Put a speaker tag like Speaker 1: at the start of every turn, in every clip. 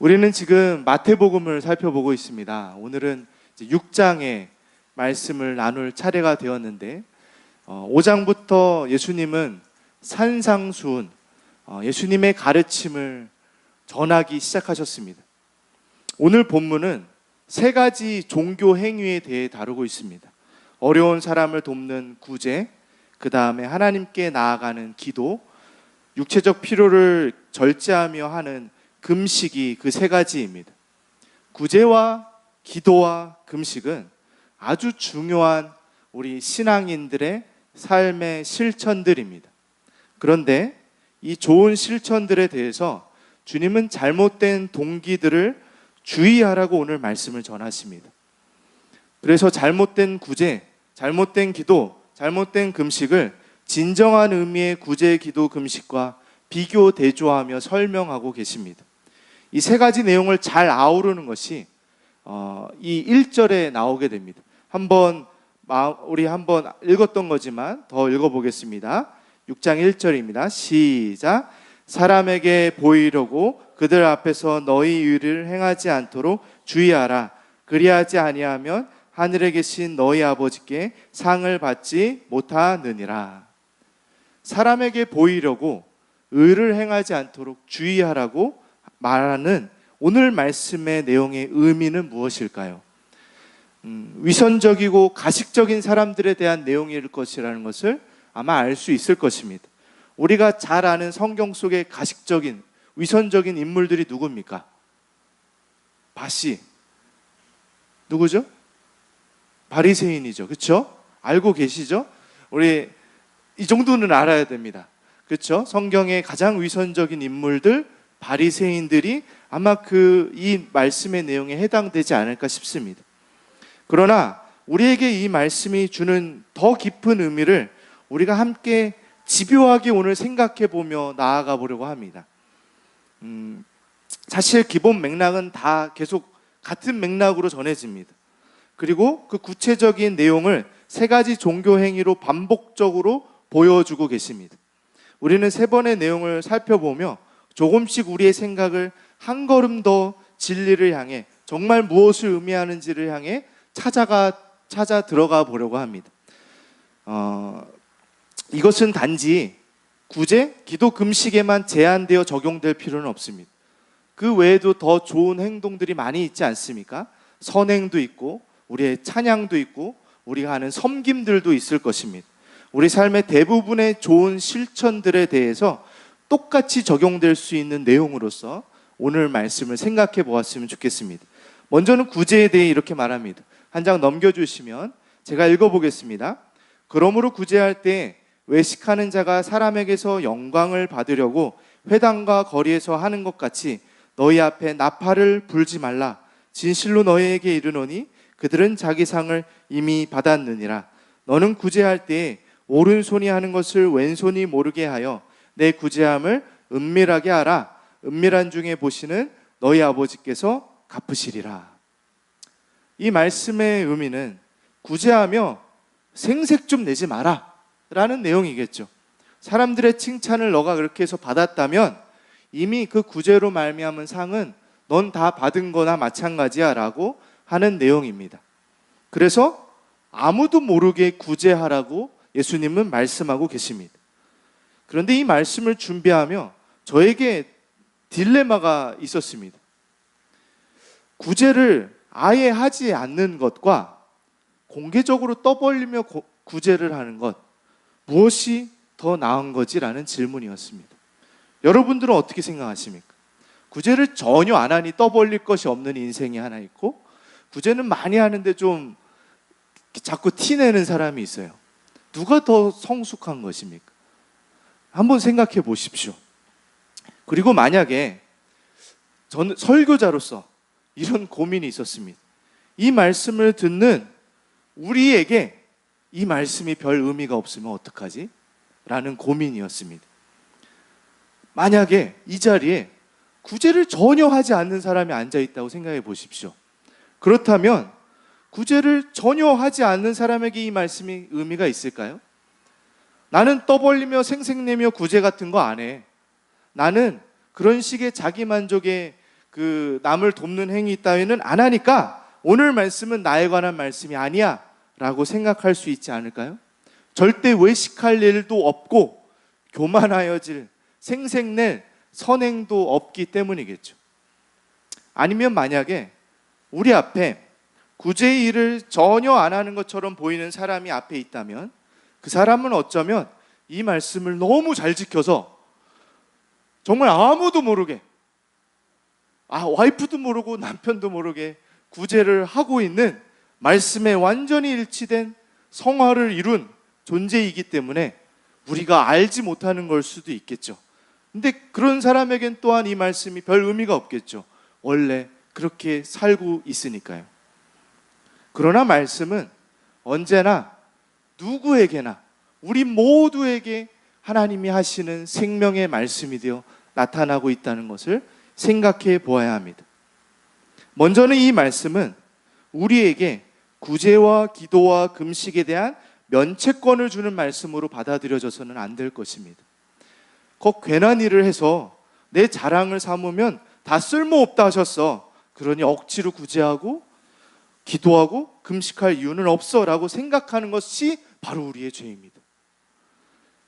Speaker 1: 우리는 지금 마태복음을 살펴보고 있습니다. 오늘은 6장의 말씀을 나눌 차례가 되었는데 5장부터 예수님은 산상수훈, 예수님의 가르침을 전하기 시작하셨습니다. 오늘 본문은 세 가지 종교 행위에 대해 다루고 있습니다. 어려운 사람을 돕는 구제, 그 다음에 하나님께 나아가는 기도, 육체적 필요를 절제하며 하는 금식이 그 세 가지입니다. 구제와 기도와 금식은 아주 중요한 우리 신앙인들의 삶의 실천들입니다. 그런데 이 좋은 실천들에 대해서 주님은 잘못된 동기들을 주의하라고 오늘 말씀을 전하십니다. 그래서 잘못된 구제, 잘못된 기도, 잘못된 금식을 진정한 의미의 구제, 기도, 금식과 비교, 대조하며 설명하고 계십니다. 이 세 가지 내용을 잘 아우르는 것이 이 1절에 나오게 됩니다. 우리 한번 읽었던 거지만 더 읽어보겠습니다. 6장 1절입니다. 시작. 사람에게 보이려고 그들 앞에서 너희 의를 행하지 않도록 주의하라. 그리하지 아니하면 하늘에 계신 너희 아버지께 상을 받지 못하느니라. 사람에게 보이려고 의를 행하지 않도록 주의하라고 말하는 오늘 말씀의 내용의 의미는 무엇일까요? 위선적이고 가식적인 사람들에 대한 내용일 것이라는 것을 아마 알 수 있을 것입니다. 우리가 잘 아는 성경 속의 가식적인, 위선적인 인물들이 누굽니까? 바시. 누구죠? 바리새인이죠. 그렇죠? 알고 계시죠? 우리 이 정도는 알아야 됩니다. 그렇죠? 성경의 가장 위선적인 인물들, 바리새인들이 아마 이 말씀의 내용에 해당되지 않을까 싶습니다. 그러나 우리에게 이 말씀이 주는 더 깊은 의미를 우리가 함께 집요하게 오늘 생각해 보며 나아가 보려고 합니다. 사실 기본 맥락은 다 계속 같은 맥락으로 전해집니다. 그리고 그 구체적인 내용을 세 가지 종교 행위로 반복적으로 보여주고 계십니다. 우리는 세 번의 내용을 살펴보며 조금씩 우리의 생각을 한 걸음 더 진리를 향해 정말 무엇을 의미하는지를 향해 찾아 들어가 보려고 합니다. 이것은 단지 구제, 기도, 금식에만 제한되어 적용될 필요는 없습니다. 그 외에도 더 좋은 행동들이 많이 있지 않습니까? 선행도 있고 우리의 찬양도 있고 우리가 하는 섬김들도 있을 것입니다. 우리 삶의 대부분의 좋은 실천들에 대해서 똑같이 적용될 수 있는 내용으로서 오늘 말씀을 생각해 보았으면 좋겠습니다. 먼저는 구제에 대해 이렇게 말합니다. 한 장 넘겨주시면 제가 읽어보겠습니다. 그러므로 구제할 때 외식하는 자가 사람에게서 영광을 받으려고 회당과 거리에서 하는 것 같이 너희 앞에 나팔을 불지 말라. 진실로 너희에게 이르노니 그들은 자기 상을 이미 받았느니라. 너는 구제할 때 오른손이 하는 것을 왼손이 모르게 하여 내 구제함을 은밀하게 하라. 은밀한 중에 보시는 너희 아버지께서 갚으시리라. 이 말씀의 의미는 구제하며 생색 좀 내지 마라 라는 내용이겠죠. 사람들의 칭찬을 너가 그렇게 해서 받았다면 이미 그 구제로 말미암은 상은 넌 다 받은 거나 마찬가지야 라고 하는 내용입니다. 그래서 아무도 모르게 구제하라고 예수님은 말씀하고 계십니다. 그런데 이 말씀을 준비하며 저에게 딜레마가 있었습니다. 구제를 아예 하지 않는 것과 공개적으로 떠벌리며 구제를 하는 것, 무엇이 더 나은 거지라는 질문이었습니다. 여러분들은 어떻게 생각하십니까? 구제를 전혀 안 하니 떠벌릴 것이 없는 인생이 하나 있고, 구제는 많이 하는데 좀 자꾸 티내는 사람이 있어요. 누가 더 성숙한 것입니까? 한번 생각해 보십시오. 그리고 만약에 저는 설교자로서 이런 고민이 있었습니다. 이 말씀을 듣는 우리에게 이 말씀이 별 의미가 없으면 어떡하지? 라는 고민이었습니다. 만약에 이 자리에 구제를 전혀 하지 않는 사람이 앉아있다고 생각해 보십시오. 그렇다면 구제를 전혀 하지 않는 사람에게 이 말씀이 의미가 있을까요? 나는 떠벌리며 생색내며 구제 같은 거 안 해. 나는 그런 식의 자기만족의 그 남을 돕는 행위 따위는 안 하니까 오늘 말씀은 나에 관한 말씀이 아니야 라고 생각할 수 있지 않을까요? 절대 외식할 일도 없고 교만하여질 생색낼 선행도 없기 때문이겠죠. 아니면 만약에 우리 앞에 구제의 일을 전혀 안 하는 것처럼 보이는 사람이 앞에 있다면 그 사람은 어쩌면 이 말씀을 너무 잘 지켜서 정말 아무도 모르게, 와이프도 모르고 남편도 모르게 구제를 하고 있는 말씀에 완전히 일치된 성화를 이룬 존재이기 때문에 우리가 알지 못하는 걸 수도 있겠죠. 근데 그런 사람에겐 또한 이 말씀이 별 의미가 없겠죠. 원래 그렇게 살고 있으니까요. 그러나 말씀은 언제나 누구에게나 우리 모두에게 하나님이 하시는 생명의 말씀이 되어 나타나고 있다는 것을 생각해 보아야 합니다. 먼저는 이 말씀은 우리에게 구제와 기도와 금식에 대한 면책권을 주는 말씀으로 받아들여져서는 안 될 것입니다. 괜한 일을 해서 내 자랑을 삼으면 다 쓸모없다 하셨어. 그러니 억지로 구제하고 기도하고 금식할 이유는 없어 라고 생각하는 것이 바로 우리의 죄입니다.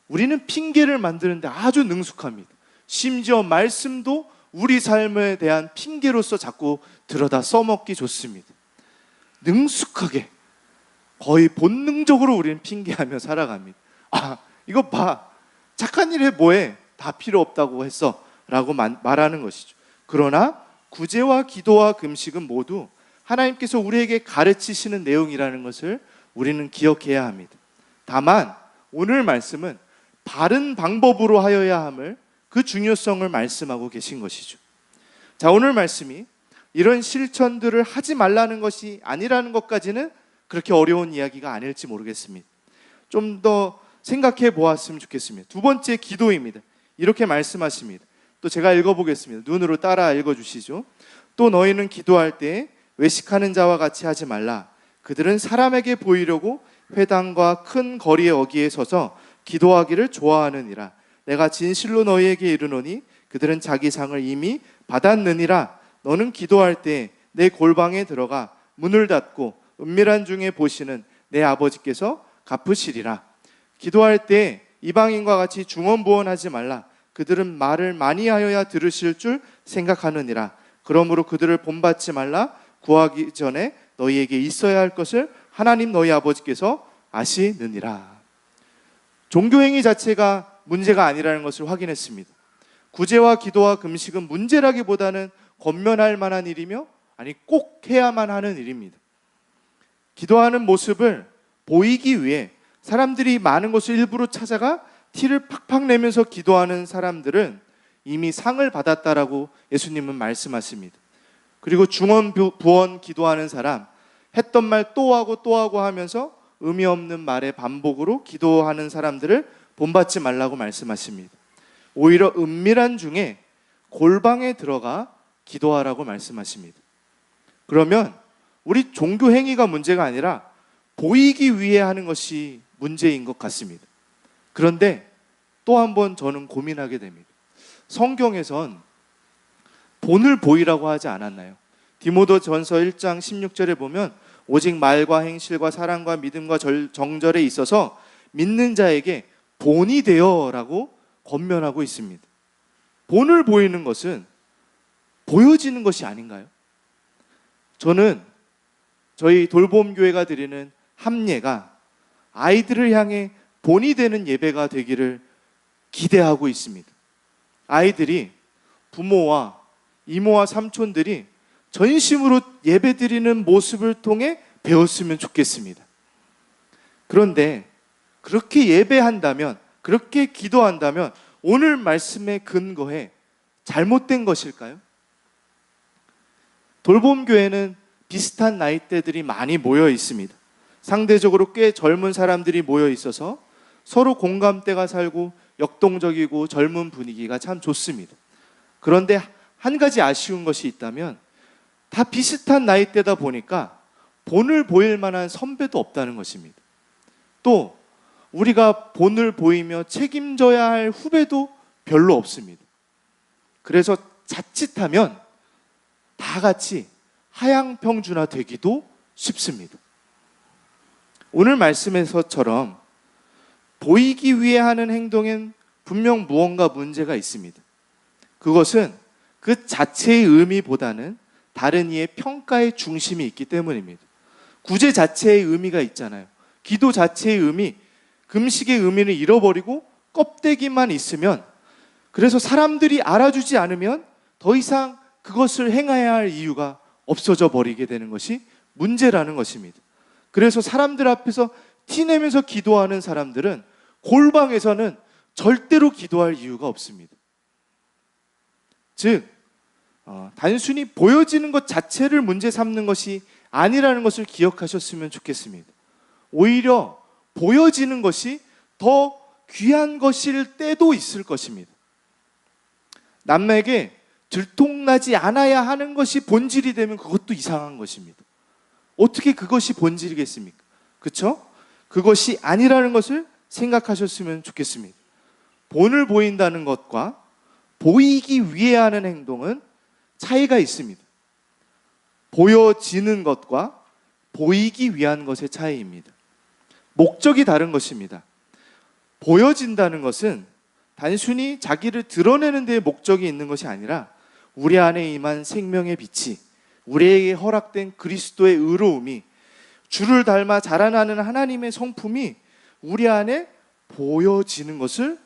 Speaker 1: 우리는 핑계를 만드는데 아주 능숙합니다. 심지어 말씀도 우리 삶에 대한 핑계로서 자꾸 들여다 써먹기 좋습니다. 능숙하게 거의 본능적으로 우리는 핑계하며 살아갑니다. 이거 봐, 착한 일 해 뭐해, 다 필요 없다고 했어 라고 말하는 것이죠. 그러나 구제와 기도와 금식은 모두 하나님께서 우리에게 가르치시는 내용이라는 것을 우리는 기억해야 합니다. 다만 오늘 말씀은 바른 방법으로 하여야 함을, 그 중요성을 말씀하고 계신 것이죠. 자, 오늘 말씀이 이런 실천들을 하지 말라는 것이 아니라는 것까지는 그렇게 어려운 이야기가 아닐지 모르겠습니다. 좀 더 생각해 보았으면 좋겠습니다. 두 번째, 기도입니다. 이렇게 말씀하십니다. 또 제가 읽어보겠습니다. 눈으로 따라 읽어주시죠. 또 너희는 기도할 때 외식하는 자와 같이 하지 말라. 그들은 사람에게 보이려고 회당과 큰 거리의 어귀에 서서 기도하기를 좋아하느니라. 내가 진실로 너희에게 이르노니 그들은 자기 상을 이미 받았느니라. 너는 기도할 때 내 골방에 들어가 문을 닫고 은밀한 중에 보시는 내 아버지께서 갚으시리라. 기도할 때 이방인과 같이 중언부언하지 말라. 그들은 말을 많이 하여야 들으실 줄 생각하느니라. 그러므로 그들을 본받지 말라. 구하기 전에 너희에게 있어야 할 것을 하나님 너희 아버지께서 아시느니라. 종교행위 자체가 문제가 아니라는 것을 확인했습니다. 구제와 기도와 금식은 문제라기보다는 권면할 만한 일이며, 꼭 해야만 하는 일입니다. 기도하는 모습을 보이기 위해 사람들이 많은 곳을 일부러 찾아가 티를 팍팍 내면서 기도하는 사람들은 이미 상을 받았다라고 예수님은 말씀하십니다. 그리고 중언부언 기도하는 사람, 했던 말 또 하고 또 하고 하면서 의미 없는 말의 반복으로 기도하는 사람들을 본받지 말라고 말씀하십니다. 오히려 은밀한 중에 골방에 들어가 기도하라고 말씀하십니다. 그러면 우리 종교 행위가 문제가 아니라 보이기 위해 하는 것이 문제인 것 같습니다. 그런데 또 한 번 저는 고민하게 됩니다. 성경에선 본을 보이라고 하지 않았나요? 디모데전서 1장 16절에 보면 오직 말과 행실과 사랑과 믿음과 정절에 있어서 믿는 자에게 본이 되어라고 권면하고 있습니다. 본을 보이는 것은 보여지는 것이 아닌가요? 저는 저희 돌봄교회가 드리는 함예가 아이들을 향해 본이 되는 예배가 되기를 기대하고 있습니다. 아이들이 부모와 이모와 삼촌들이 전심으로 예배드리는 모습을 통해 배웠으면 좋겠습니다. 그런데 그렇게 예배한다면, 그렇게 기도한다면 오늘 말씀에 근거해 잘못된 것일까요? 돌봄교회는 비슷한 나이대들이 많이 모여 있습니다. 상대적으로 꽤 젊은 사람들이 모여 있어서 서로 공감대가 살고 역동적이고 젊은 분위기가 참 좋습니다. 그런데 한 가지 아쉬운 것이 있다면 다 비슷한 나이대다 보니까 본을 보일 만한 선배도 없다는 것입니다. 또 우리가 본을 보이며 책임져야 할 후배도 별로 없습니다. 그래서 자칫하면 다 같이 하향평준화 되기도 쉽습니다. 오늘 말씀에서처럼 보이기 위해 하는 행동엔 분명 무언가 문제가 있습니다. 그것은 그 자체의 의미보다는 다른 이의 평가의 중심이 있기 때문입니다. 구제 자체의 의미가 있잖아요. 기도 자체의 의미, 금식의 의미를 잃어버리고 껍데기만 있으면, 그래서 사람들이 알아주지 않으면 더 이상 그것을 행해야 할 이유가 없어져 버리게 되는 것이 문제라는 것입니다. 그래서 사람들 앞에서 티내면서 기도하는 사람들은 골방에서는 절대로 기도할 이유가 없습니다. 즉, 단순히 보여지는 것 자체를 문제 삼는 것이 아니라는 것을 기억하셨으면 좋겠습니다. 오히려 보여지는 것이 더 귀한 것일 때도 있을 것입니다. 남에게 들통나지 않아야 하는 것이 본질이 되면 그것도 이상한 것입니다. 어떻게 그것이 본질이겠습니까? 그렇죠? 그것이 아니라는 것을 생각하셨으면 좋겠습니다. 본을 보인다는 것과 보이기 위해 하는 행동은 차이가 있습니다. 보여지는 것과 보이기 위한 것의 차이입니다. 목적이 다른 것입니다. 보여진다는 것은 단순히 자기를 드러내는 데에 목적이 있는 것이 아니라 우리 안에 임한 생명의 빛이, 우리에게 허락된 그리스도의 의로움이, 주를 닮아 자라나는 하나님의 성품이 우리 안에 보여지는 것을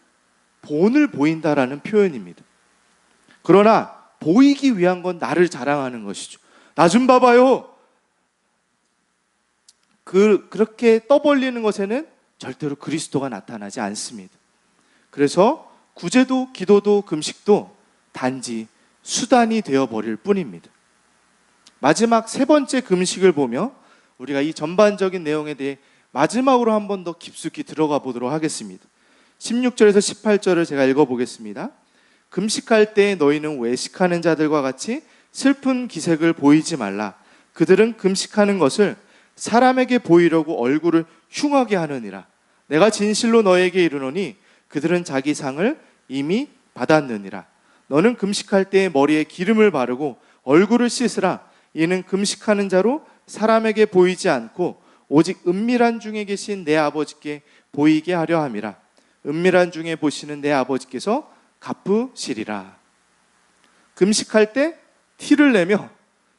Speaker 1: 본을 보인다라는 표현입니다. 그러나 보이기 위한 건 나를 자랑하는 것이죠. 나 좀 봐봐요. 그렇게 떠벌리는 것에는 절대로 그리스도가 나타나지 않습니다. 그래서 구제도 기도도 금식도 단지 수단이 되어버릴 뿐입니다. 마지막 세 번째 금식을 보며 우리가 이 전반적인 내용에 대해 마지막으로 한 번 더 깊숙이 들어가 보도록 하겠습니다. 16절에서 18절을 제가 읽어보겠습니다. 금식할 때 너희는 외식하는 자들과 같이 슬픈 기색을 보이지 말라. 그들은 금식하는 것을 사람에게 보이려고 얼굴을 흉하게 하느니라. 내가 진실로 너에게 이르노니 그들은 자기 상을 이미 받았느니라. 너는 금식할 때 머리에 기름을 바르고 얼굴을 씻으라. 이는 금식하는 자로 사람에게 보이지 않고 오직 은밀한 중에 계신 내 아버지께 보이게 하려 함이라. 은밀한 중에 보시는 내 아버지께서 갚으시리라. 금식할 때 티를 내며,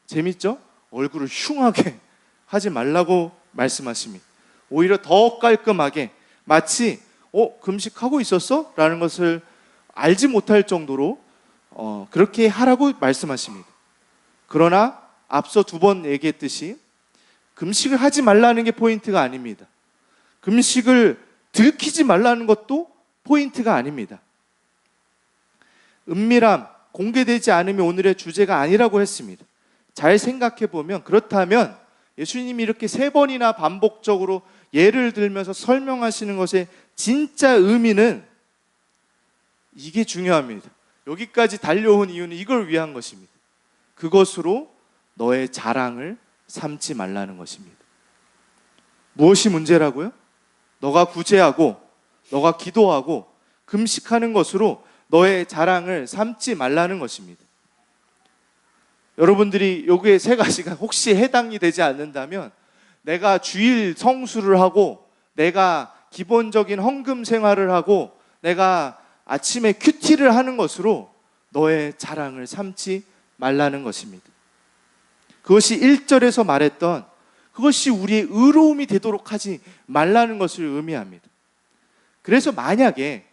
Speaker 1: 재밌죠? 얼굴을 흉하게 하지 말라고 말씀하십니다. 오히려 더 깔끔하게, 마치 금식하고 있었어? 라는 것을 알지 못할 정도로 그렇게 하라고 말씀하십니다. 그러나 앞서 두 번 얘기했듯이 금식을 하지 말라는 게 포인트가 아닙니다. 금식을 들키지 말라는 것도 포인트가 아닙니다. 은밀함, 공개되지 않으면 오늘의 주제가 아니라고 했습니다. 잘 생각해 보면, 그렇다면 예수님이 이렇게 세 번이나 반복적으로 예를 들면서 설명하시는 것의 진짜 의미는 이게 중요합니다. 여기까지 달려온 이유는 이걸 위한 것입니다. 그것으로 너의 자랑을 삼지 말라는 것입니다. 무엇이 문제라고요? 너가 구제하고 너가 기도하고 금식하는 것으로 너의 자랑을 삼지 말라는 것입니다. 여러분들이 여기에 세 가지가 혹시 해당이 되지 않는다면, 내가 주일 성수를 하고 내가 기본적인 헌금 생활을 하고 내가 아침에 큐티를 하는 것으로 너의 자랑을 삼지 말라는 것입니다. 그것이 1절에서 말했던 그것이 우리의 의로움이 되도록 하지 말라는 것을 의미합니다. 그래서 만약에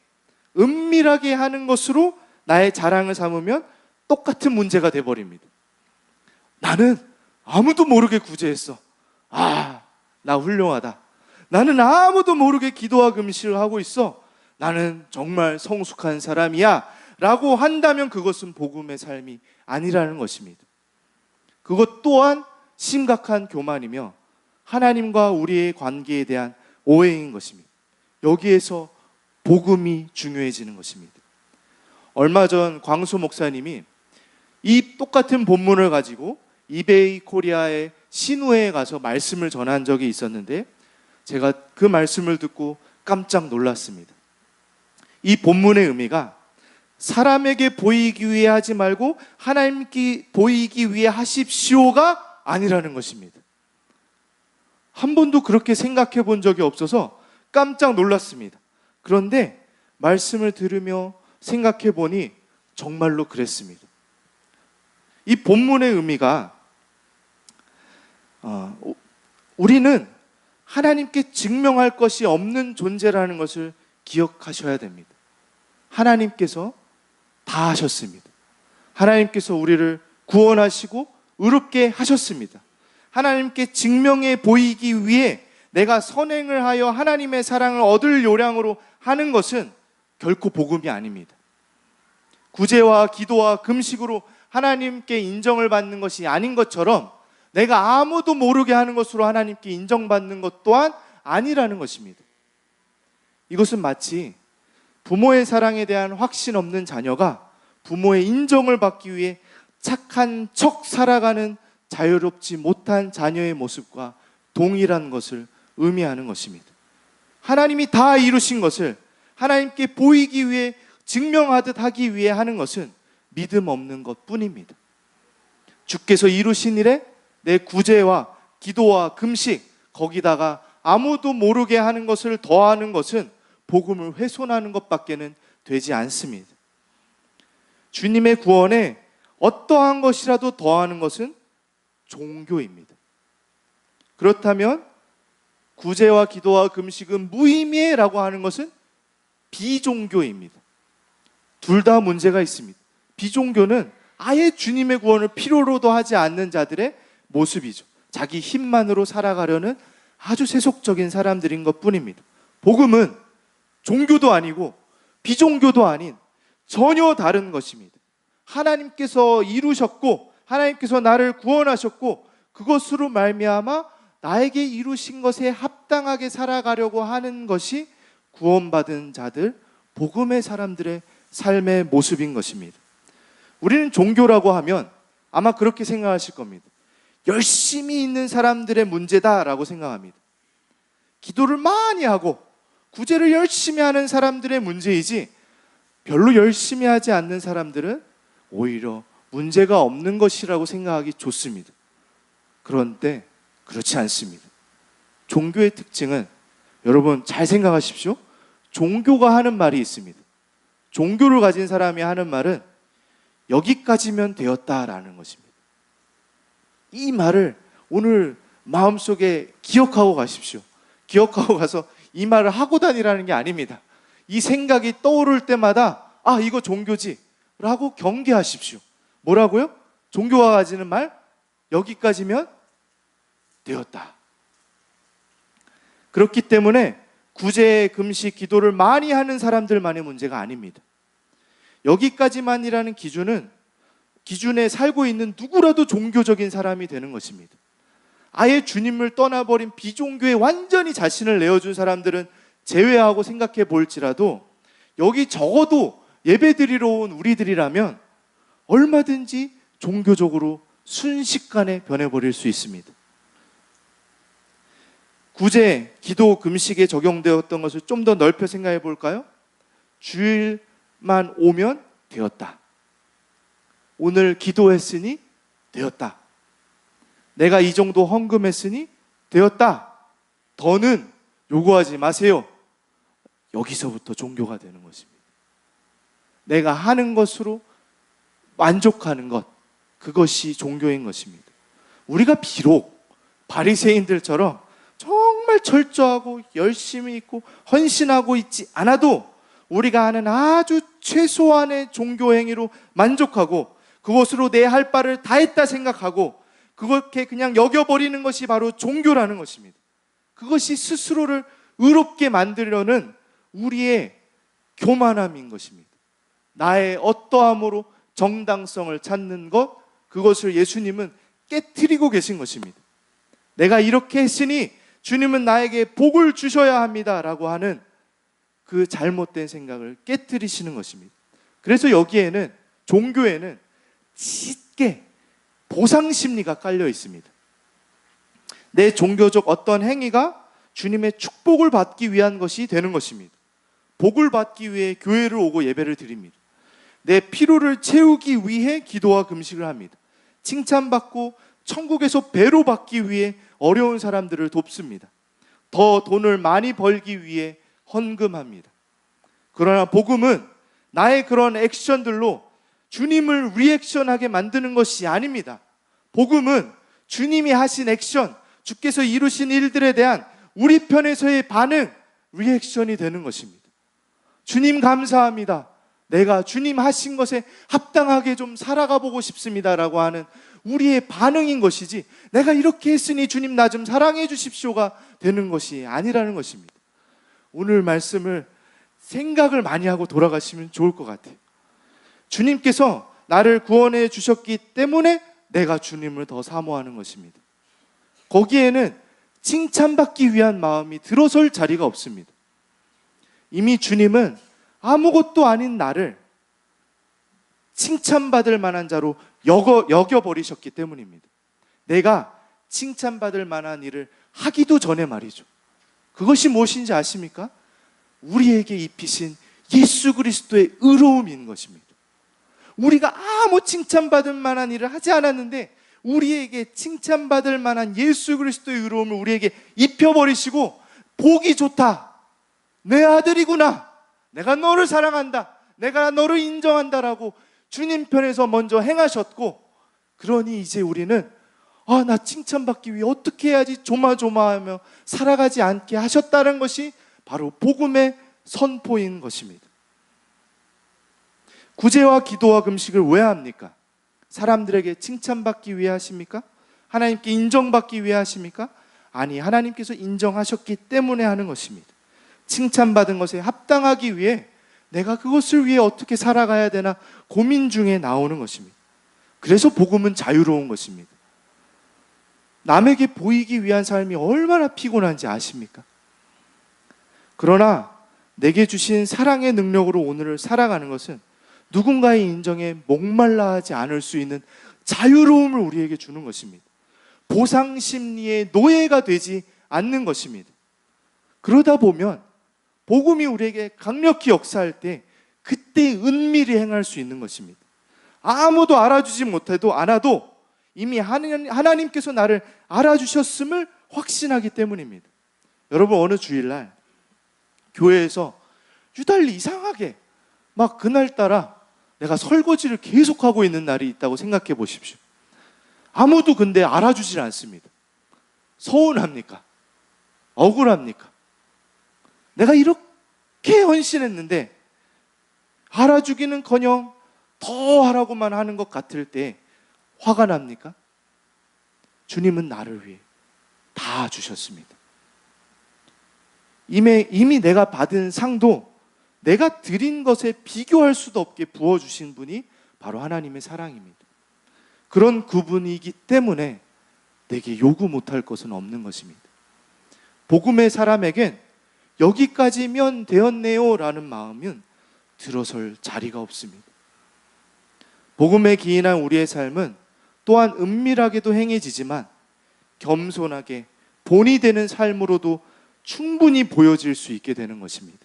Speaker 1: 은밀하게 하는 것으로 나의 자랑을 삼으면 똑같은 문제가 되어버립니다. 나는 아무도 모르게 구제했어. 나 훌륭하다. 나는 아무도 모르게 기도와 금식을 하고 있어. 나는 정말 성숙한 사람이야 라고 한다면 그것은 복음의 삶이 아니라는 것입니다. 그것 또한 심각한 교만이며 하나님과 우리의 관계에 대한 오해인 것입니다. 여기에서 복음이 중요해지는 것입니다. 얼마 전 광수 목사님이 이 똑같은 본문을 가지고 이베이 코리아의 신우회에 가서 말씀을 전한 적이 있었는데, 제가 그 말씀을 듣고 깜짝 놀랐습니다. 이 본문의 의미가 사람에게 보이기 위해 하지 말고 하나님께 보이기 위해 하십시오가 아니라는 것입니다. 한 번도 그렇게 생각해 본 적이 없어서 깜짝 놀랐습니다. 그런데 말씀을 들으며 생각해 보니 정말로 그랬습니다. 이 본문의 의미가 우리는 하나님께 증명할 것이 없는 존재라는 것을 기억하셔야 됩니다. 하나님께서 다 하셨습니다. 하나님께서 우리를 구원하시고 의롭게 하셨습니다. 하나님께 증명해 보이기 위해 내가 선행을 하여 하나님의 사랑을 얻을 요량으로 하는 것은 결코 복음이 아닙니다. 구제와 기도와 금식으로 하나님께 인정을 받는 것이 아닌 것처럼 내가 아무도 모르게 하는 것으로 하나님께 인정받는 것 또한 아니라는 것입니다. 이것은 마치 부모의 사랑에 대한 확신 없는 자녀가 부모의 인정을 받기 위해 착한 척 살아가는 자유롭지 못한 자녀의 모습과 동일한 것을 의미하는 것입니다. 하나님이 다 이루신 것을 하나님께 보이기 위해 증명하듯 하기 위해 하는 것은 믿음 없는 것뿐입니다. 주께서 이루신 일에 내 구제와 기도와 금식, 거기다가 아무도 모르게 하는 것을 더하는 것은 복음을 훼손하는 것밖에는 되지 않습니다. 주님의 구원에 어떠한 것이라도 더하는 것은 종교입니다. 그렇다면 구제와 기도와 금식은 무의미해라고 하는 것은 비종교입니다. 둘 다 문제가 있습니다. 비종교는 아예 주님의 구원을 필요로도 하지 않는 자들의 모습이죠. 자기 힘만으로 살아가려는 아주 세속적인 사람들인 것뿐입니다. 복음은 종교도 아니고 비종교도 아닌 전혀 다른 것입니다. 하나님께서 이루셨고 하나님께서 나를 구원하셨고 그것으로 말미암아 나에게 이루신 것에 합당하게 살아가려고 하는 것이 구원받은 자들, 복음의 사람들의 삶의 모습인 것입니다. 우리는 종교라고 하면 아마 그렇게 생각하실 겁니다. 열심히 있는 사람들의 문제다라고 생각합니다. 기도를 많이 하고 구제를 열심히 하는 사람들의 문제이지 별로 열심히 하지 않는 사람들은 오히려 문제가 없는 것이라고 생각하기 좋습니다. 그런데 그렇지 않습니다. 종교의 특징은 여러분 잘 생각하십시오. 종교가 하는 말이 있습니다. 종교를 가진 사람이 하는 말은 여기까지면 되었다라는 것입니다. 이 말을 오늘 마음속에 기억하고 가십시오. 기억하고 가서 이 말을 하고 다니라는 게 아닙니다. 이 생각이 떠오를 때마다 아, 이거 종교지 라고 경계하십시오. 뭐라고요? 종교가 가지는 말, 여기까지면 되었다. 그렇기 때문에 구제, 금식, 기도를 많이 하는 사람들만의 문제가 아닙니다. 여기까지만이라는 기준에 살고 있는 누구라도 종교적인 사람이 되는 것입니다. 아예 주님을 떠나버린 비종교에 완전히 자신을 내어준 사람들은 제외하고 생각해 볼지라도 여기 적어도 예배드리러 온 우리들이라면 얼마든지 종교적으로 순식간에 변해버릴 수 있습니다. 구제, 기도, 금식에 적용되었던 것을 좀 더 넓혀 생각해 볼까요? 주일만 오면 되었다. 오늘 기도했으니 되었다. 내가 이 정도 헌금했으니 되었다. 더는 요구하지 마세요. 여기서부터 종교가 되는 것입니다. 내가 하는 것으로 만족하는 것, 그것이 종교인 것입니다. 우리가 비록 바리새인들처럼 정말 철저하고 열심히 있고 헌신하고 있지 않아도 우리가 하는 아주 최소한의 종교 행위로 만족하고 그것으로 내 할 바를 다 했다 생각하고 그렇게 그냥 여겨버리는 것이 바로 종교라는 것입니다. 그것이 스스로를 의롭게 만들려는 우리의 교만함인 것입니다. 나의 어떠함으로 정당성을 찾는 것, 그것을 예수님은 깨트리고 계신 것입니다. 내가 이렇게 했으니 주님은 나에게 복을 주셔야 합니다 라고 하는 그 잘못된 생각을 깨트리시는 것입니다. 그래서 여기에는, 종교에는 짙게 보상심리가 깔려 있습니다. 내 종교적 어떤 행위가 주님의 축복을 받기 위한 것이 되는 것입니다. 복을 받기 위해 교회를 오고 예배를 드립니다. 내 피로를 채우기 위해 기도와 금식을 합니다. 칭찬받고 천국에서 배로 받기 위해 어려운 사람들을 돕습니다. 더 돈을 많이 벌기 위해 헌금합니다. 그러나 복음은 나의 그런 액션들로 주님을 리액션하게 만드는 것이 아닙니다. 복음은 주님이 하신 액션, 주께서 이루신 일들에 대한 우리 편에서의 반응, 리액션이 되는 것입니다. 주님 감사합니다. 내가 주님 하신 것에 합당하게 좀 살아가 보고 싶습니다라고 하는 우리의 반응인 것이지, 내가 이렇게 했으니 주님 나 좀 사랑해 주십시오가 되는 것이 아니라는 것입니다. 오늘 말씀을 생각을 많이 하고 돌아가시면 좋을 것 같아요. 주님께서 나를 구원해 주셨기 때문에 내가 주님을 더 사모하는 것입니다. 거기에는 칭찬받기 위한 마음이 들어설 자리가 없습니다. 이미 주님은 아무것도 아닌 나를 칭찬받을 만한 자로 여겨버리셨기 때문입니다. 내가 칭찬받을 만한 일을 하기도 전에 말이죠. 그것이 무엇인지 아십니까? 우리에게 입히신 예수 그리스도의 의로움인 것입니다. 우리가 아무 칭찬받을 만한 일을 하지 않았는데 우리에게 칭찬받을 만한 예수 그리스도의 의로움을 우리에게 입혀버리시고, 보기 좋다, 내 아들이구나, 내가 너를 사랑한다, 내가 너를 인정한다라고 주님 편에서 먼저 행하셨고, 그러니 이제 우리는 나 칭찬받기 위해 어떻게 해야지 조마조마하며 살아가지 않게 하셨다는 것이 바로 복음의 선포인 것입니다. 구제와 기도와 금식을 왜 합니까? 사람들에게 칭찬받기 위해 하십니까? 하나님께 인정받기 위해 하십니까? 아니, 하나님께서 인정하셨기 때문에 하는 것입니다. 칭찬받은 것에 합당하기 위해 내가 그것을 위해 어떻게 살아가야 되나 고민 중에 나오는 것입니다. 그래서 복음은 자유로운 것입니다. 남에게 보이기 위한 삶이 얼마나 피곤한지 아십니까? 그러나 내게 주신 사랑의 능력으로 오늘을 살아가는 것은 누군가의 인정에 목말라 하지 않을 수 있는 자유로움을 우리에게 주는 것입니다. 보상 심리의 노예가 되지 않는 것입니다. 그러다 보면 복음이 우리에게 강력히 역사할 때 그때 은밀히 행할 수 있는 것입니다. 아무도 알아주지 못해도 않아도 이미 하나님께서 나를 알아주셨음을 확신하기 때문입니다. 여러분, 어느 주일날 교회에서 유달리 이상하게 막 그날따라 내가 설거지를 계속하고 있는 날이 있다고 생각해 보십시오. 아무도 근데 알아주질 않습니다. 서운합니까? 억울합니까? 내가 이렇게 헌신했는데 알아주기는커녕 더 하라고만 하는 것 같을 때 화가 납니까? 주님은 나를 위해 다 주셨습니다. 이미 내가 받은 상도 내가 드린 것에 비교할 수도 없게 부어주신 분이 바로 하나님의 사랑입니다. 그런 그분이기 때문에 내게 요구 못할 것은 없는 것입니다. 복음의 사람에겐 여기까지면 되었네요 라는 마음은 들어설 자리가 없습니다. 복음에 기인한 우리의 삶은 또한 은밀하게도 행해지지만 겸손하게 본이 되는 삶으로도 충분히 보여질 수 있게 되는 것입니다.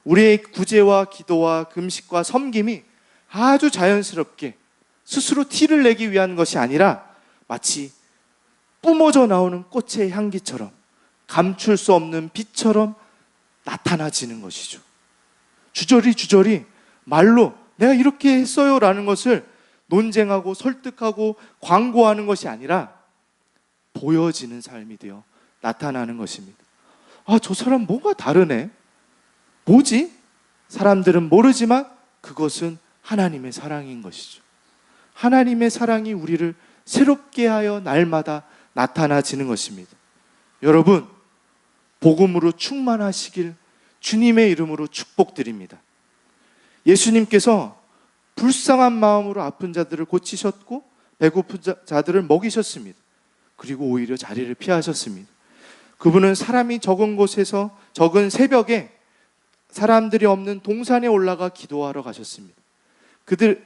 Speaker 1: 우리의 구제와 기도와 금식과 섬김이 아주 자연스럽게 스스로 티를 내기 위한 것이 아니라 마치 뿜어져 나오는 꽃의 향기처럼 감출 수 없는 빛처럼 나타나지는 것이죠. 주저리 말로 내가 이렇게 했어요 라는 것을 논쟁하고 설득하고 광고하는 것이 아니라 보여지는 삶이 되어 나타나는 것입니다. 저 사람 뭔가 다르네. 뭐지? 사람들은 모르지만 그것은 하나님의 사랑인 것이죠. 하나님의 사랑이 우리를 새롭게 하여 날마다 나타나지는 것입니다. 여러분, 복음으로 충만하시길 주님의 이름으로 축복드립니다. 예수님께서 불쌍한 마음으로 아픈 자들을 고치셨고 배고픈 자들을 먹이셨습니다. 그리고 오히려 자리를 피하셨습니다. 그분은 사람이 적은 곳에서 적은 새벽에 사람들이 없는 동산에 올라가 기도하러 가셨습니다.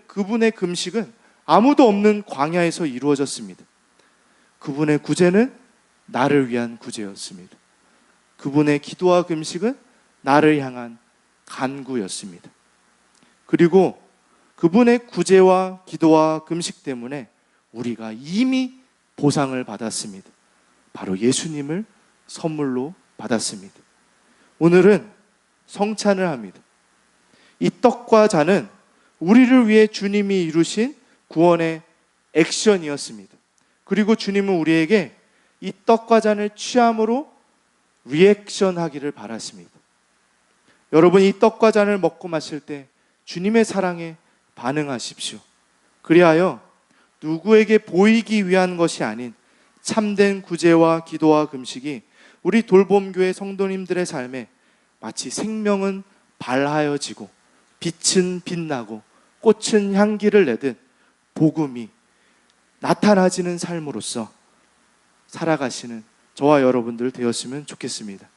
Speaker 1: 그분의 금식은 아무도 없는 광야에서 이루어졌습니다. 그분의 구제는 나를 위한 구제였습니다. 그분의 기도와 금식은 나를 향한 간구였습니다. 그리고 그분의 구제와 기도와 금식 때문에 우리가 이미 보상을 받았습니다. 바로 예수님을 선물로 받았습니다. 오늘은 성찬을 합니다. 이 떡과 잔은 우리를 위해 주님이 이루신 구원의 액션이었습니다. 그리고 주님은 우리에게 이 떡과 잔을 취함으로 리액션 하기를 바랐습니다. 여러분, 이 떡과 잔을 먹고 마실 때 주님의 사랑에 반응하십시오. 그리하여 누구에게 보이기 위한 것이 아닌 참된 구제와 기도와 금식이 우리 돌봄교회 성도님들의 삶에 마치 생명은 발하여지고 빛은 빛나고 꽃은 향기를 내듯 복음이 나타나지는 삶으로서 살아가시는 저와 여러분들 되었으면 좋겠습니다.